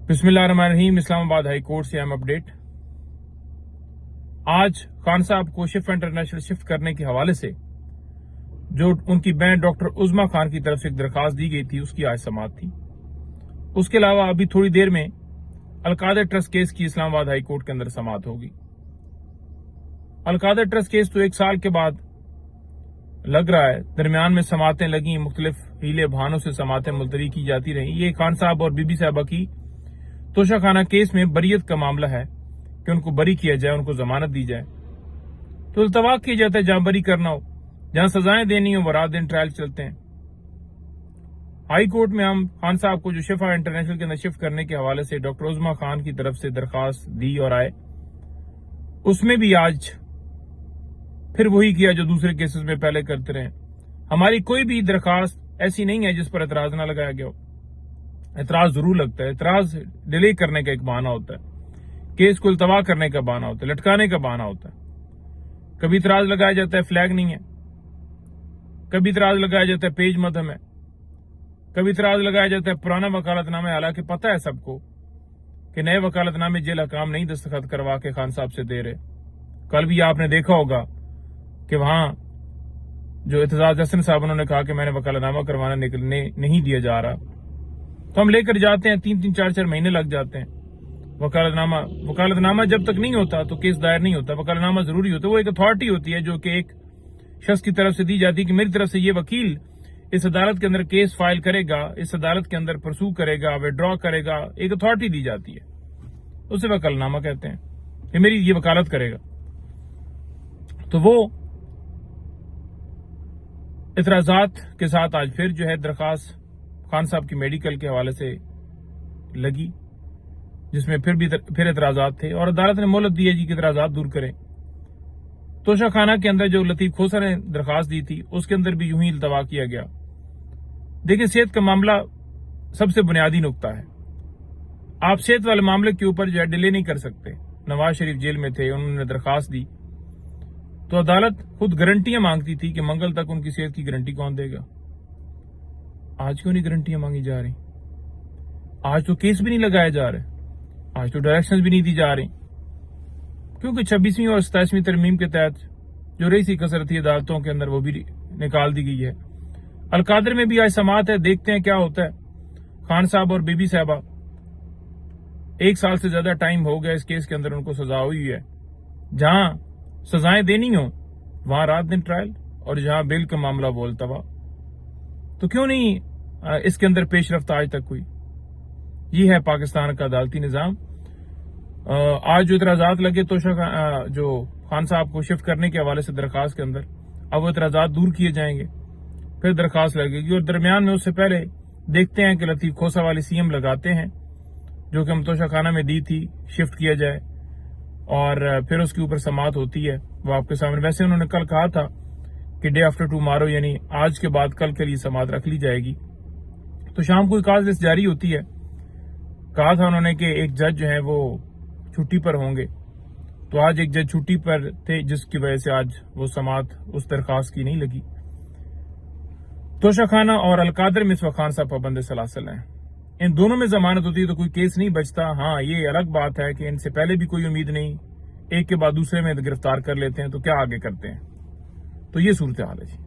बिस्मिल्लाहिर्रहमानिर्रहीम। Islamabad high court से अहम अपडेट। आज खान साहब को शिफ्ट इंटरनेशनल शिफ्ट करने के हवाले से जो उनकी बहन डॉक्टर उज़मा खान की तरफ से एक दरखास्त दी गई थी, उसकी आज समाअत थी। उसके अलावा अभी थोड़ी देर में अलकादर ट्रस्ट केस की इस्लामाबाद हाई कोर्ट के अंदर समाअत होगी। अलकादर ट्रस्ट केस तो 1 साल के बाद लग रहा है, दरमियान में समातें लगी, मुख्तलिफ हीले बहानों से समातें मुलतवी की जाती रही। ये खान साहब और बीबी साहबा की तोशा खाना केस में बरीयत का मामला है कि उनको बरी किया जाए, उनको जमानत दी जाए। तो इल्तवाक किया जाता है जहां बरी करना हो, जहां सजाएं देनी हो, वो रात दिन ट्रायल चलते हैं। हाई कोर्ट में हम खान साहब को जो शिफा इंटरनेशनल के अंदर शिफ्ट करने के हवाले से डॉक्टर उज़मा खान की तरफ से दरखास्त दी और आए, उसमें भी आज फिर वही किया जो दूसरे केसेस में पहले करते रहे। हमारी कोई भी दरखास्त ऐसी नहीं है जिस पर एतराज ना लगाया गया हो। एतराज जरूर लगता है। एतराज डिले करने का एक बहाना होता है, केस को इल्तवा करने का बहाना होता है, लटकाने का बहाना होता है। कभी एतराज लगाया जाता है फ्लैग नहीं है, कभी एतराज लगाया जाता है पेज मदहम है, कभी एतराज लगाया जाता है पुराना वकालतनामा है। हालांकि पता है सबको कि नए वकालतनामे जेल हकाम नहीं दस्तखत करवा के खान साहब से दे रहे। कल भी आपने देखा होगा कि वहां जो एतजाज हसन साहब उन्होंने कहा कि मैंने वकालतनामा करवाना निकलने नहीं दिया जा रहा, तो हम लेकर जाते हैं, 3-3 4-4 महीने लग जाते हैं। वकालतनामा जब तक नहीं होता तो केस दायर नहीं होता। वकालतनामा जरूरी होता है, वो एक अथॉरिटी होती है जो कि एक शख्स की तरफ से दी जाती है कि मेरी तरफ से ये वकील इस अदालत के अंदर केस फाइल करेगा, इस अदालत के अंदर परसू करेगा, विड्रॉ करेगा, एक अथॉरिटी दी जाती है, उसे वकालतनामा कहते हैं कि मेरी ये वकालत करेगा। तो वो इतराजात के साथ आज फिर जो है दरखास्त खान साहब की मेडिकल के हवाले से लगी, जिसमें फिर एतराजात थे और अदालत ने मोहलत दी है जी कि एतराजात दूर करें। तोशा खाना के अंदर जो लतीफ खोसा ने दरखास्त दी थी, उसके अंदर भी यूं ही इल्तवा किया गया। देखिए, सेहत का मामला सबसे बुनियादी नुकता है। आप सेहत वाले मामले के ऊपर जो है डिले नहीं कर सकते। नवाज शरीफ जेल में थे, उन्होंने दरखास्त दी तो अदालत खुद गारंटियां मांगती थी कि मंगल तक उनकी सेहत की गारंटी कौन देगा। आज क्यों नहीं गारंटियां मांगी जा रही? आज तो केस भी नहीं लगाया जा रहा, आज तो डायरेक्शंस भी नहीं दी जा रही, क्योंकि 26वीं और 27वीं तरमीम के तहत जो रही सी कसरती अदालतों के अंदर वो भी निकाल दी गई है। अलकादर में भी आज समाअत है, देखते हैं क्या होता है। खान साहब और बीबी साहबा 1 साल से ज्यादा टाइम हो गया इस केस के अंदर उनको सजा हुई है। जहां सजाएं देनी हो वहां रात दिन ट्रायल, और जहां बेल का मामला वो इल्तवा। तो क्यों नहीं इसके अंदर पेशरफ्त आज तक हुई? ये है पाकिस्तान का अदालती निजाम। आज जो इतराजात लगे तो जो खान साहब को शिफ्ट करने के हवाले से दरखास्त के अंदर, अब वो इतराजात दूर किए जाएंगे, फिर दरखास्त लगेगी। और दरमियान में उससे पहले देखते हैं कि लतीफ खोसा वाली सीएम लगाते हैं जो कि तोशा खाना में दी थी, शिफ्ट किया जाए और फिर उसके ऊपर समाअत होती है। वो आपके सामने, वैसे उन्होंने कल कहा था कि डे आफ्टर टुमारो यानी आज के बाद कल के लिए समाअत रख ली जाएगी। तो शाम को काज लिस्ट जारी होती है। कहा था उन्होंने कि एक जज जो है वो छुट्टी पर होंगे, तो आज एक जज छुट्टी पर थे जिसकी वजह से आज वो समाअत उस दरखास्त की नहीं लगी। तोशा खाना और अलकादर में इस वक्त खान साहब पाबंद सलासल हैं। इन दोनों में जमानत होती है तो कोई केस नहीं बचता। हाँ, ये अलग बात है कि इनसे पहले भी कोई उम्मीद नहीं, एक के बाद दूसरे में गिरफ्तार कर लेते हैं, तो क्या आगे करते हैं। तो ये सूरत हाल है जी।